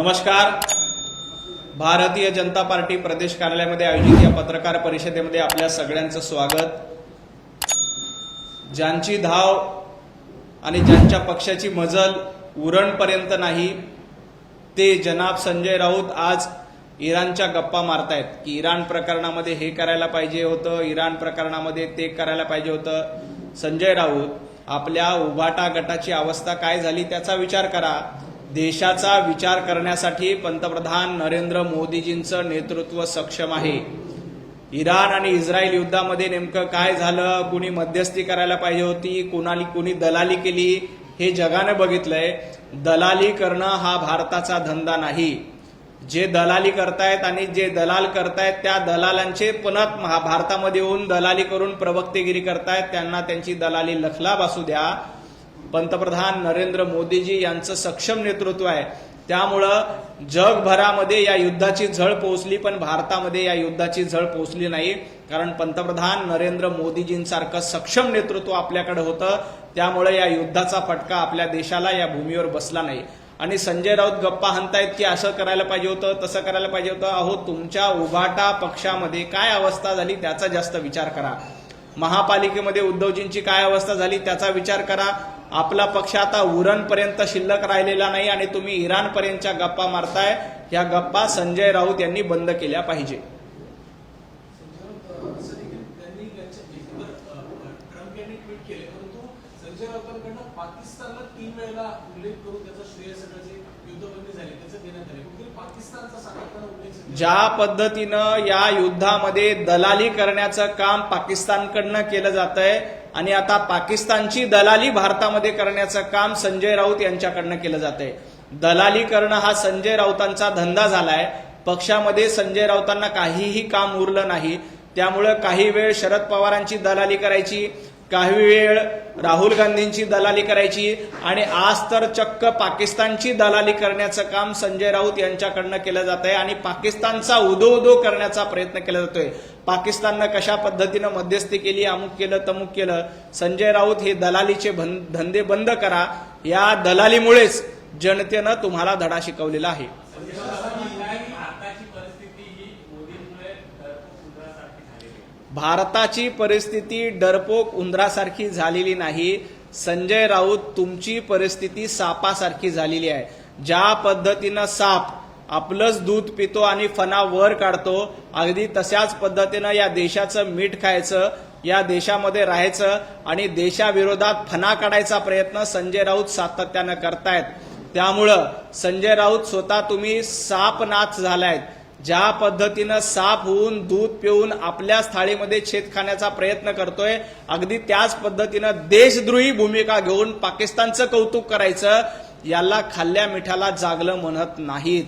नमस्कार. भारतीय जनता पार्टी प्रदेश कार्यालयामध्ये आयोजित या पत्रकार परिषदेमध्ये आपल्या सगळ्यांचं स्वागत. ज्यांची धाव आणि ज्यांच्या पक्षाची मजल उरणपर्यंत नाही ते जनाब संजय राऊत आज इराणच्या गप्पा मारतायत की इराण प्रकरणामध्ये हे करायला पाहिजे होतं, इराण प्रकरणामध्ये ते करायला पाहिजे होतं. संजय राऊत, आपल्या उभाटा गटाची अवस्था काय झाली त्याचा विचार करा. देशाचा विचार करण्यासाठी पंतप्रधान नरेंद्र मोदीजींचं नेतृत्व सक्षम आहे. इराण आणि इस्रायल युद्धामध्ये नेमकं काय झालं, कुणी मध्यस्थी करायला पाहिजे होती, कुणी दलाली केली, हे जगाने बघितलंय. दलाली करणं हा भारताचा धंदा नाही. जे दलाली करतायत आणि जे दलाल करतायत त्या दलालांचे पुन्हा भारतामध्ये येऊन दलाली करून प्रवक्तेगिरी करतायत, त्यांना त्यांची दलाली लखलाब असू द्या. पंतप्रधान नरेंद्र मोदीजी यांचं सक्षम नेतृत्व आहे, त्यामुळं जगभरामध्ये या युद्धाची झळ पोहोचली, पण भारतामध्ये या युद्धाची झळ पोहोचली नाही. कारण पंतप्रधान नरेंद्र मोदीजींसारखं सक्षम नेतृत्व आपल्याकडे होतं, त्यामुळे या युद्धाचा फटका आपल्या देशाला या भूमीवर बसला नाही. आणि संजय राऊत गप्पा हाणतायत की असं करायला पाहिजे होतं, तसं करायला पाहिजे होतं. अहो, तुमच्या उभाटा पक्षामध्ये काय अवस्था झाली त्याचा जास्त विचार करा. महापालिकेमध्ये उद्धवजींची काय अवस्था झाली त्याचा विचार करा. आपला पक्ष आता उरणपर्यंत शिल्लक राहिलेला नाही आणि तुम्ही इराणपर्यंतच्या गप्पा मारताय. या गप्पा संजय राऊत यांनी बंद केल्या पाहिजे. संजय राऊतांकडनं पाकिस्तानला 3 वेळेला उल्लेख करून त्याचा श्रेय सगळं जे युद्धबंदी झाली त्याचं देण्यात आले. कुठेतरी पाकिस्तानचा सातत्यानं उल्लेख ज्या पद्धतीनं या युद्धामध्ये दलाली करण्याचं काम पाकिस्तानकडनं केलं जातंय आणि आता पाकिस्तानची दलाली भारतामध्ये करण्याचं काम संजय राऊत यांच्याकडनं केलं जातंय. दलाली करणं हा संजय राऊतांचा धंदा झालाय. पक्षामध्ये संजय राऊतांना काहीही काम उरलं नाही. त्यामुळं काही वेळ शरद पवारांची दलाली करायची, काही वेळ राहुल गांधींची दलाली करायची आणि आज तर चक्क पाकिस्तानची दलाली करण्याचं काम संजय राऊत यांच्याकडनं केलं जात आहे आणि पाकिस्तानचा उदो करण्याचा प्रयत्न केला जातोय. पाकिस्ताननं कशा पद्धतीनं मध्यस्थी केली, अमुक केलं तमुक केलं. संजय राऊत हे दलालीचे धंदे बंद करा. या दलालीमुळेच जनतेनं तुम्हाला धडा शिकवलेला आहे. भारताची परिस्थिती डरपोक उंदरासारखी झालेली नाही. संजय राऊत, तुमची परिस्थिती सापासारखी झालेली आहे. ज्या पद्धतीनं साप आपलंच दूध पितो आणि फणा वर काढतो, अगदी तशाच पद्धतीनं या देशाचं मीठ खायचं, या देशामध्ये राहायचं आणि देशाविरोधात फणा काढायचा प्रयत्न संजय राऊत सातत्यानं करतायत. त्यामुळं संजय राऊत, स्वतः तुम्ही सापनाथ झालायत. ज्या पद्धतीनं साप होऊन दूध पिऊन आपल्याच थाळीमध्ये छेद खाण्याचा प्रयत्न करतोय, अगदी त्याच पद्धतीनं देशद्रोही भूमिका घेऊन पाकिस्तानचं कौतुक करायचं, याला खाल्ल्या मिठाला जागलं म्हणत नाहीत.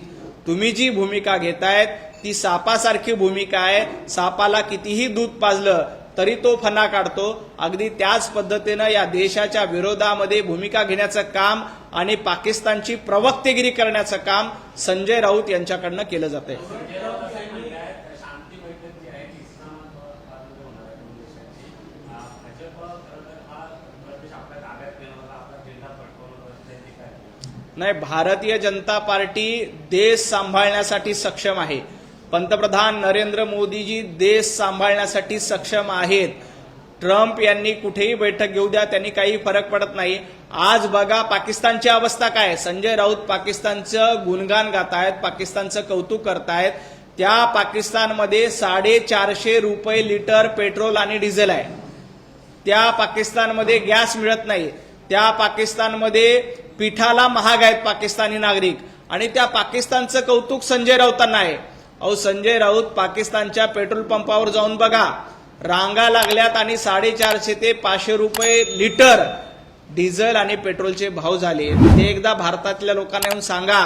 तुम्ही जी भूमिका घेतायत ती सापासारखी भूमिका आहे. सापाला कितीही दूध पाजलं तरी तो फणा काढतो. अगदी त्याच पद्धतीनं या देशाच्या विरोधामध्ये भूमिका घेण्याचं काम आणि पाकिस्तानची प्रवक्तेगिरी करण्याचं काम संजय राऊत यांच्याकडनं केलं जातंय. नाही, भारतीय जनता पार्टी देश सांभाळण्यासाठी सक्षम आहे. पंतप्रधान नरेंद्र मोदीजी देश सांभाळण्यासाठी सक्षम आहेत. ट्रम्प यांनी कुठेही बैठक घेऊ द्या, त्यांनी काही फरक पडत नाही. आज बघा पाकिस्तानची अवस्था काय. संजय राऊत पाकिस्तानचं गुणगान गातायत, पाकिस्तानचं कौतुक करतायत. त्या पाकिस्तानमध्ये 450 रुपये लिटर पेट्रोल आणि डिझेल आहे. त्या पाकिस्तानमध्ये गॅस मिळत नाही. त्या पाकिस्तानमध्ये पिठाला महाग आहेत पाकिस्तानी नागरिक आणि त्या पाकिस्तानचं कौतुक संजय राऊतांना आहे. अहो, संजय राऊत, पाकिस्तानच्या पेट्रोल पंपावर जाऊन बघा, रांगा लागल्यात आणि 450 ते 500 रुपये लिटर डिझेल आणि पेट्रोलचे भाव झाले. ते एकदा भारतातल्या लोकांना येऊन सांगा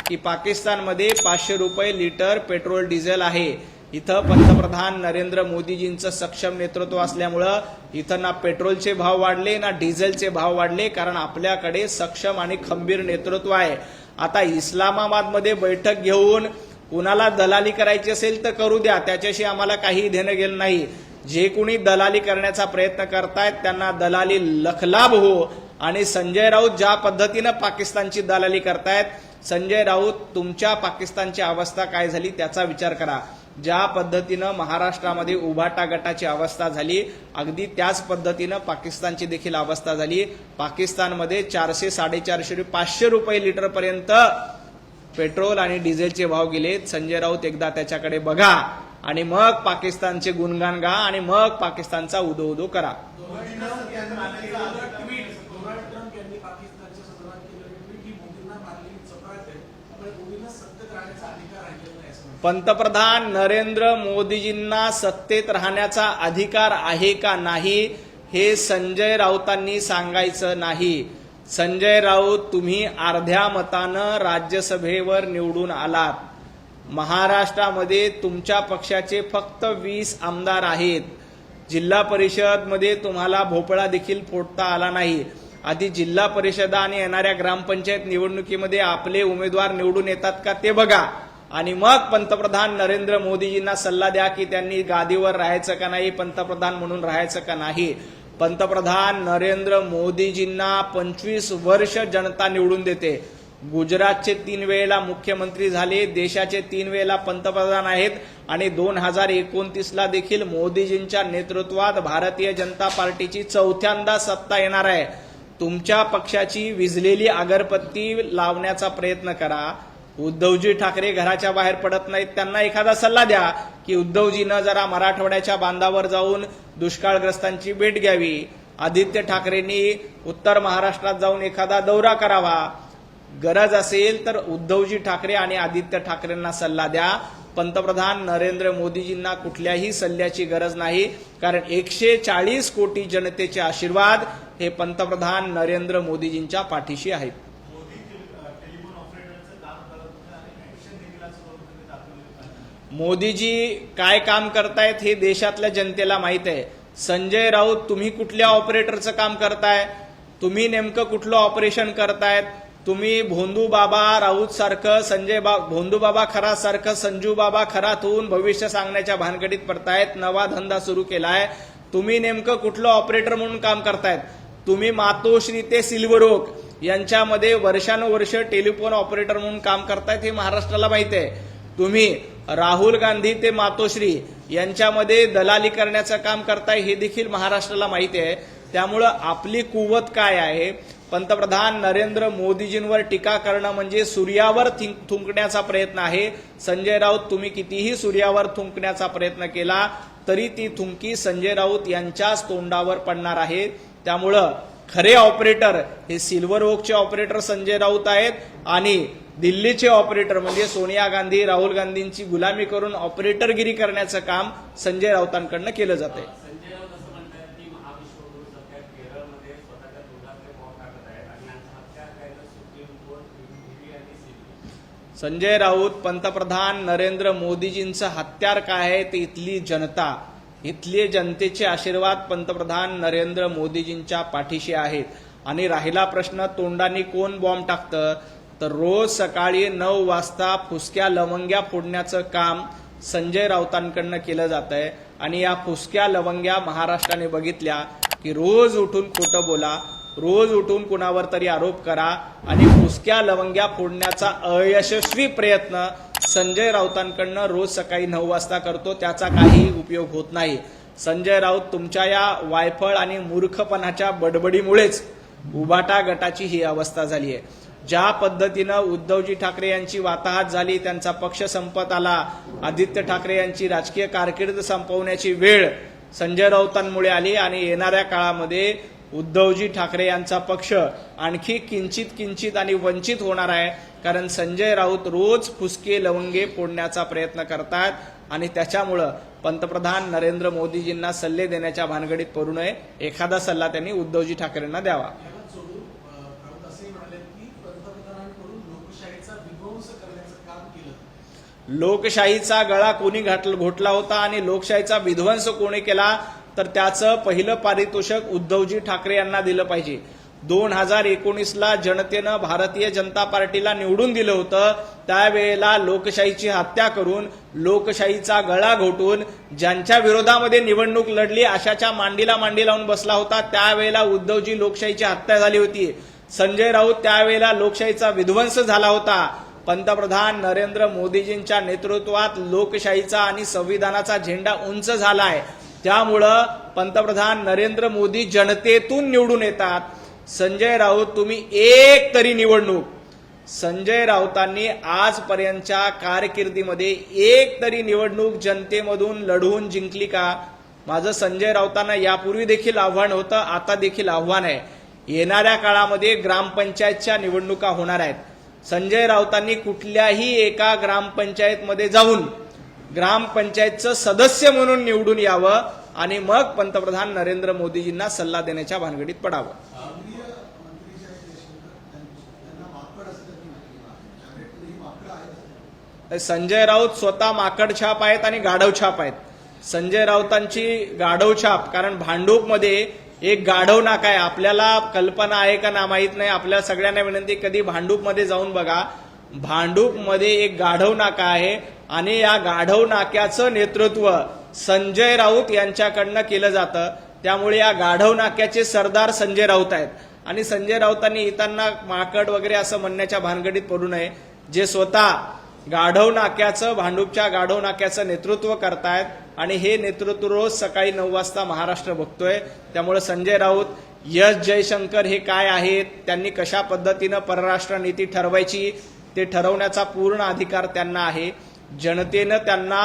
की पाकिस्तानमध्ये 500 रुपये लिटर पेट्रोल डिझेल आहे. इथं पंतप्रधान नरेंद्र मोदीजींचं सक्षम नेतृत्व असल्यामुळं इथं ना पेट्रोलचे भाव वाढले ना डिझेलचे भाव वाढले, कारण आपल्याकडे सक्षम आणि खंबीर नेतृत्व आहे. आता इस्लामाबादमध्ये बैठक घेऊन कुणाला दलाली करायची असेल तर करू द्या, त्याच्याशी आम्हाला काही देणं घेणं नाही. जे कोणी दलाली करण्याचा प्रयत्न करतायत त्यांना दलाली लखलाभ हो आणि संजय राऊत ज्या पद्धतीनं पाकिस्तानची दलाली करतायत, संजय राऊत तुमच्या पाकिस्तानची अवस्था काय झाली त्याचा विचार करा. ज्या पद्धतीनं महाराष्ट्रामध्ये उभाटा गटाची अवस्था झाली, अगदी त्याच पद्धतीनं पाकिस्तानची देखील अवस्था झाली. पाकिस्तानमध्ये 400, 450, 500 रुपये लिटरपर्यंत पेट्रोल आणि डिझेलचे भाव गेलेत. संजय राऊत एकदा त्याच्याकडे बघा आणि मग पाकिस्तानचे गुणगान गा आणि मग पाकिस्तानचा उदो करा. डोनाल्ड ट्रम्प यांनी पाकिस्तानच्या संदर्भात केलेलं ट्विट ही मोदींना मारलेली चपराक आहे. त्यामुळे मोदींना सत्तेत राहण्याचा अधिकार राहिलेला नाही असं म्हणतात. पंतप्रधान नरेंद्र मोदीजींना सत्तेत राहण्याचा अधिकार आहे का नाही हे संजय राऊतांनी सांगायचं नाही. संजय राऊत, तुम्ही अर्ध्या मतानं राज्यसभेवर निवडून आलात. महाराष्ट्रामध्ये तुमच्या पक्षाचे फक्त 20 आमदार आहेत. जिल्हा परिषदमध्ये तुम्हाला भोपळा देखील फोडता आला नाही. आधी जिल्हा परिषद आणि येणाऱ्या ग्रामपंचायत निवडणुकीमध्ये आपले उमेदवार निवडून येतात का ते बघा आणि मग पंतप्रधान नरेंद्र मोदीजींना सल्ला द्या की त्यांनी गादीवर राहायचं का नाही, पंतप्रधान म्हणून राहायचं का नाही. पंतप्रधान नरेंद्र मोदीजींना 25 वर्ष जनता निवडून देते. गुजरातचे 3 वेळेला मुख्यमंत्री झाले, देशाचे 3 वेळेला पंतप्रधान आहेत आणि 2029ला देखील मोदीजींच्या नेतृत्वात भारतीय जनता पार्टीची 4थ्यांदा सत्ता येणार आहे. तुमच्या पक्षाची विझलेली अगरबत्ती लावण्याचा प्रयत्न करा. उद्धवजी ठाकरे घराच्या बाहेर पडत नाहीत, त्यांना एखादा सल्ला द्या की उद्धवजीनं जरा मराठवाड्याच्या बांधावर जाऊन दुष्काळग्रस्तांची भेट घ्यावी. आदित्य ठाकरेंनी उत्तर महाराष्ट्रात जाऊन एखादा दौरा करावा. गरज असेल तर उद्धवजी ठाकरे आणि आदित्य ठाकरेंना सल्ला द्या. पंतप्रधान नरेंद्र मोदीजींना कुठल्याही सल्ल्याची गरज नाही, कारण 140 कोटी जनतेचे आशीर्वाद हे पंतप्रधान नरेंद्र मोदीजींच्या पाठीशी आहेत. मोदीजी काय काम करतायत हे देशातल्या जनतेला माहित आहे. संजय राऊत, तुम्ही कुठल्या ऑपरेटरचं काम करताय, तुम्ही नेमकं कुठलं ऑपरेशन करतायत. तुम्ही भोंदू बाबा राऊत सारखं, भोंदू बाबा खरा सारखं संजू बाबा खरात होऊन भविष्य सांगण्याच्या भानगडीत पडतायत. नवा धंदा सुरू केलाय. तुम्ही नेमकं कुठलं ऑपरेटर म्हणून काम करतायत. तुम्ही मातोश्री ते सिल्वर ओक यांच्यामध्ये वर्षानुवर्ष टेलिफोन ऑपरेटर म्हणून काम करतायत हे महाराष्ट्राला माहिती आहे. तुम्ही राहुल गांधी ते मातोश्री यांच्यामध्ये दलाली करण्याचं काम करताय हे देखील महाराष्ट्राला माहिती आहे. त्यामुळं आपली कुवत काय आहे, पंतप्रधान नरेंद्र मोदीजींवर टीका करणं म्हणजे सूर्यावर थुंकण्याचा प्रयत्न आहे. संजय राऊत, तुम्ही कितीही सूर्यावर थुंकण्याचा प्रयत्न केला तरी ती थुंकी संजय राऊत यांच्याच तोंडावर पडणार आहे. त्यामुळं खरे ऑपरेटर हे सिल्वर ओकचे ऑपरेटर संजय राऊत आहेत आणि दिल्लीचे ऑपरेटर म्हणजे सोनिया गांधी, राहुल गांधींची गुलामी करून ऑपरेटरगिरी करण्याचं काम संजय राऊतांकडनं केलं जातंय. संजय राऊत असं म्हणतात की महाविश्वगुरू सध्या केरळमध्ये स्वतःच्या तोंडातले बॉम्ब टाकत आहेत आणि यांचा हत्या करायला सुप्रीम कोर्ट, ईडी आणि सीबीआय. संजय राऊत, पंतप्रधान नरेंद्र मोदीजींचं हत्यार काय आहे ते इथली जनता, इथले जनतेचे आशीर्वाद पंतप्रधान नरेंद्र मोदीजींच्या पाठीशी आहेत. आणि राहिला प्रश्न तोंडाने कोण बॉम्ब टाकतं, तर रोज सकाळी 9 वाजता फुसक्या लवंग्या फोडण्याचं काम संजय राऊतांकडनं केलं जात आहे. आणि या फुसक्या लवंग्या महाराष्ट्राने बघितल्या की रोज उठून खोटं बोला, रोज उठून कुणावर तरी आरोप करा आणि फुसक्या लवंग्या फोडण्याचा अयशस्वी प्रयत्न संजय राऊतांकडनं रोज सकाळी 9 वाजता करतो. त्याचा काही उपयोग होत नाही. संजय राऊत, तुमच्या या वायफळ आणि मूर्खपणाच्या बडबडीमुळेच उभाटा गटाची ही अवस्था झाली आहे. ज्या पद्धतीनं उद्धवजी ठाकरे यांची वाताहत झाली, त्यांचा पक्ष संपत आला, आदित्य ठाकरे यांची राजकीय कारकीर्द संपवण्याची वेळ संजय राऊतांमुळे आली आणि येणाऱ्या काळामध्ये उद्धवजी ठाकरे यांचा पक्ष आणखी किंचित आणि वंचित होणार आहे. कारण संजय राऊत रोज फुसके लवंगे फोडण्याचा प्रयत्न करतात आणि त्याच्यामुळं पंतप्रधान नरेंद्र मोदीजींना सल्ले देण्याच्या भानगडीत पडू नये. एखादा सल्ला त्यांनी उद्धवजी ठाकरेंना द्यावा. याला सोडून राऊत असेही म्हणाले की पंतप्रधानांकडून लोकशाहीचा विध्वंस करण्याचं काम केलं. लोकशाहीचा गळा कोणी घोटला होता आणि लोकशाहीचा विध्वंस कोणी केला तर त्याचं पहिलं पारितोषिक उद्धवजी ठाकरे यांना दिलं पाहिजे. 2019ला जनतेनं भारतीय जनता पार्टीला निवडून दिलं होतं. त्यावेळेला लोकशाहीची हत्या करून, लोकशाहीचा गळा घोटून, ज्यांच्या विरोधामध्ये निवडणूक लढली अशाच्या मांडीला मांडी लावून बसला होता. त्यावेळेला उद्धवजी लोकशाहीची हत्या झाली होती. संजय राऊत त्यावेळेला लोकशाहीचा विध्वंस झाला होता. पंतप्रधान नरेंद्र मोदीजींच्या नेतृत्वात लोकशाहीचा आणि संविधानाचा झेंडा उंच झालाय. त्यामुळं पंतप्रधान नरेंद्र मोदी जनतेतून निवडून येतात. संजय राऊत, तुम्ही एक तरी निवडणूक, संजय राऊतांनी आजपर्यंतच्या कारकिर्दीमध्ये एक तरी निवडणूक जनतेमधून लढवून जिंकली का? माझं संजय राऊतांना यापूर्वी देखील आव्हान होतं, आता देखील आव्हान आहे. येणाऱ्या काळामध्ये ग्रामपंचायतच्या निवडणुका होणार आहेत. संजय राऊतांनी कुठल्याही एका ग्रामपंचायतमध्ये जाऊन ग्रामपंचायतचं सदस्य म्हणून निवडून यावं आणि मग पंतप्रधान नरेंद्र मोदीजींना सल्ला देण्याच्या भानगडीत पडावं. केंद्रीय मंत्री जे आहेत देशमुख, त्यांना माकड असतं की नाही, माकड आहेत. संजय राऊत स्वतः माकड छाप आहेत आणि गाढव छाप आहेत. संजय राऊतांची गाढव छाप, कारण भांडूपमध्ये एक गाढव नाका आहे. आपल्याला कल्पना आहे का ना माहित नाही, आपल्या सगळ्यांना विनंती, कधी भांडूपमध्ये जाऊन बघा. भांडूपमध्ये एक गाढव नाका आहे आणि या गाढव नाक्याचं नेतृत्व संजय राऊत यांच्याकडनं केलं जातं. त्यामुळे या गाढव नाक्याचे सरदार संजय राऊत आहेत. आणि संजय राऊतांनी इतांना माकड वगैरे असं म्हणण्याच्या भानगडीत पडू नये. जे स्वतः गाढव नाक्याचं, भांडूपच्या गाढव नाक्याचं नेतृत्व करतायत आणि हे नेतृत्व रोज सकाळी 9 वाजता महाराष्ट्र बघतोय. त्यामुळे संजय राऊत, एस जयशंकर हे काय आहेत, त्यांनी कशा पद्धतीनं परराष्ट्र नीती ठरवायची ते ठरवण्याचा पूर्ण अधिकार त्यांना आहे. जनतेनं त्यांना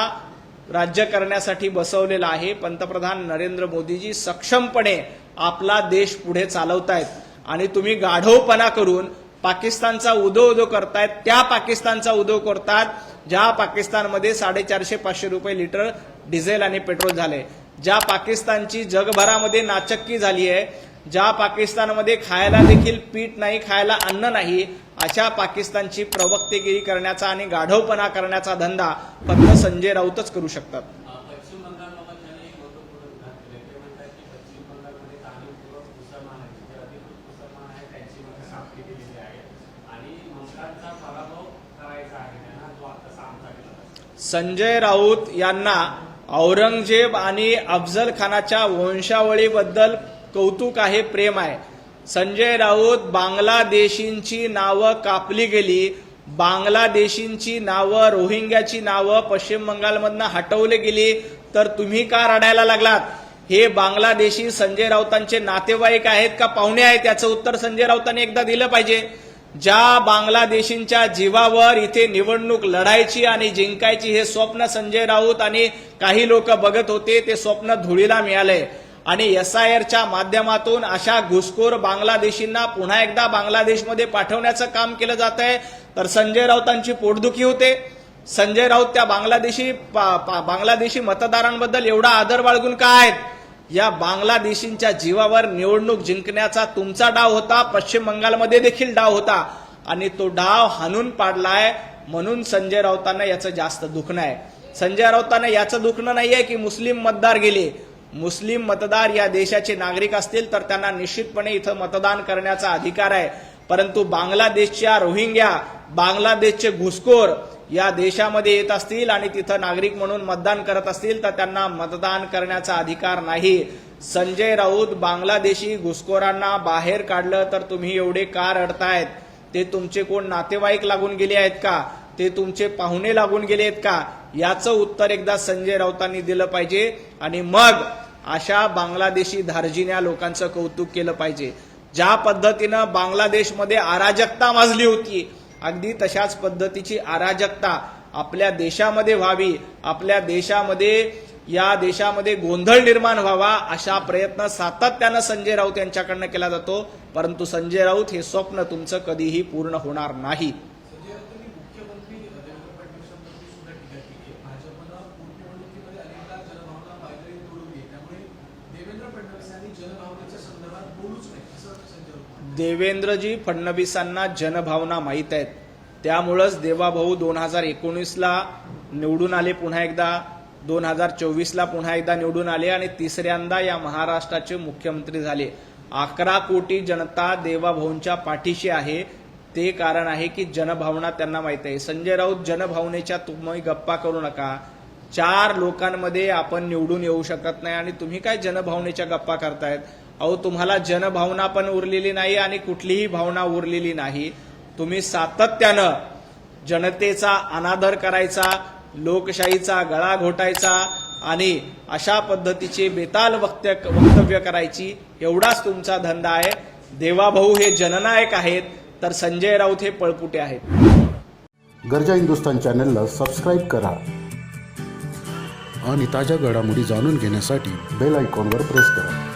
राज्य करण्यासाठी बसवलेलं आहे. पंतप्रधान नरेंद्र मोदीजी सक्षमपणे आपला देश पुढे चालवतायत आणि तुम्ही गाढवपणा करून पाकिस्तानचा उदो करतायत. त्या पाकिस्तानचा उदो करतात ज्या पाकिस्तानमध्ये 450-500 रुपये लिटर डिझेल आणि पेट्रोल झाले, ज्या पाकिस्तानची जगभरामध्ये नाचक्की झाली आहे, ज्या पाकिस्तानमध्ये खायला देखील पीठ नाही, खायला अन्न नाही, अशा पाकिस्तानची प्रवक्तेगिरी करण्याचा आणि गाढवपणा करण्याचा धंदा फक्त संजय राऊतच करू शकतात. पश्चिम बंगालबाबत त्यांनी एक मोठं पुढे उदाहरण दिले. ते म्हणतात की पश्चिम बंगालमध्ये जाणीवपूर्वक मुसलमान आहेत, जे अधिकृत मुसलमान आहेत त्यांची मतं साफली केलेली आहे आणि ममतांचा पराभव करायचा आहे त्यांना, जो आता सामना केला जातो. संजय राऊत यांना औरंगजेब आणि अफजल खानाच्या वंशावळीबद्दल कौतुक आहे, प्रेम आहे. संजय राऊत, बांगलादेशींची नावं कापली गेली, बांगलादेशींची नावं, रोहिंग्याची नावं पश्चिम बंगालमधनं हटवली गेली, तर तुम्ही का रडायला लागलात? हे बांगलादेशी संजय राऊतांचे नातेवाईक आहेत का पाहुणे आहेत? याचं उत्तर संजय राऊतांनी एकदा दिलं पाहिजे. ज्या बांगलादेशींच्या जीवावर इथे निवडणूक लढायची आणि जिंकायची हे स्वप्न संजय राऊत आणि काही लोक बघत होते, ते स्वप्न धुळीला मिळालंय. आणि SIRच्या माध्यमातून अशा घुसखोर बांगलादेशींना पुन्हा एकदा बांगलादेशमध्ये पाठवण्याचं काम केलं जात आहे. तर संजय राऊतांची पोटदुखी होते. संजय राऊत त्या बांगलादेशी मतदारांबद्दल एवढा आदर बाळगून का आहेत? या बांगलादेशींच्या जीवावर निवडणूक जिंकण्याचा तुमचा डाव होता, पश्चिम बंगालमध्ये देखील डाव होता आणि तो डाव हाणून पाडलाय. म्हणून संजय राऊतांना याचं जास्त दुखणं आहे. संजय राऊतांना याचं दुखणं नाहीये की मुस्लिम मतदार गेले. मुस्लिम मतदार या देशाचे नागरिक असतील तर त्यांना निश्चितपणे इथं मतदान करण्याचा अधिकार आहे. परंतु बांगलादेशच्या रोहिंग्या, बांगलादेशचे घुसखोर या देशामध्ये येत असतील आणि तिथं नागरिक म्हणून मतदान करत असतील तर त्यांना मतदान करण्याचा अधिकार नाही. संजय राऊत, बांगलादेशी घुसखोरांना बाहेर काढलं तर तुम्ही एवढे का रडतायत? ते तुमचे कोण नातेवाईक लागून गेले आहेत का? ते तुमचे पाहुणे लागून गेले आहेत का? याचं उत्तर एकदा संजय राऊतांनी दिलं पाहिजे आणि मग अशा बांगलादेशी धार्जिण्या लोकांचं कौतुक केलं पाहिजे. ज्या पद्धतीनं बांगलादेशमध्ये अराजकता माजली होती, अगदी तशाच पद्धतीची अराजकता आपल्या देशामध्ये व्हावी, आपल्या देशामध्ये, या देशामध्ये गोंधळ निर्माण व्हावा अशा प्रयत्न सातत्यानं संजय राऊत यांच्याकडनं केला जातो. परंतु संजय राऊत, हे स्वप्न तुमचं कधीही पूर्ण होणार नाही. संजय राऊतांनी मुख्यमंत्री देवेंद्र फडणवीसांवरती सुद्धा टीका केली आहे. भाजपनं पोटनिवडणुकीमध्ये अनेकदा जनभावना पायदळी तोडवली, त्यामुळे देवेंद्र फडणवीसांनी जनभावनेच्या संदर्भात बोलूच नाही असं संजय राऊत. देवेंद्रजी फडणवीसांना जनभावना माहीत आहेत. त्यामुळंच देवाभाऊ 2019ला निवडून आले, पुन्हा एकदा 2024ला पुन्हा एकदा निवडून आले आणि तिसऱ्यांदा या महाराष्ट्राचे मुख्यमंत्री झाले. 11 कोटी जनता देवाभाऊंच्या पाठीशी आहे. ते कारण आहे की जनभावना त्यांना माहित आहे. संजय राऊत, जनभावनेच्या तुम्ही गप्पा करू नका. 4 लोकांमध्ये आपण निवडून येऊ शकत नाही आणि तुम्ही काय जनभावनेच्या गप्पा करतायत? अहो, तुम्हाला जनभावना पण उरलेली नाही आणि कुठलीही भावना उरलेली नाही. तुम्ही सातत्यानं जनतेचा अनादर करायचा, लोकशाहीचा गळा घोटायचा आणि अशा पद्धतीचे बेताल वक्तव्य करायची, एवढाच तुमचा धंदा आहे. देवाभाऊ हे जननायक आहेत, तर संजय राऊत हे पळपुटे आहेत. गर्जा हिंदुस्तान चॅनलला सबस्क्राईब करा आणि ताज्या घडामोडी जाणून घेण्यासाठी बेल आयकॉनवर प्रेस करा.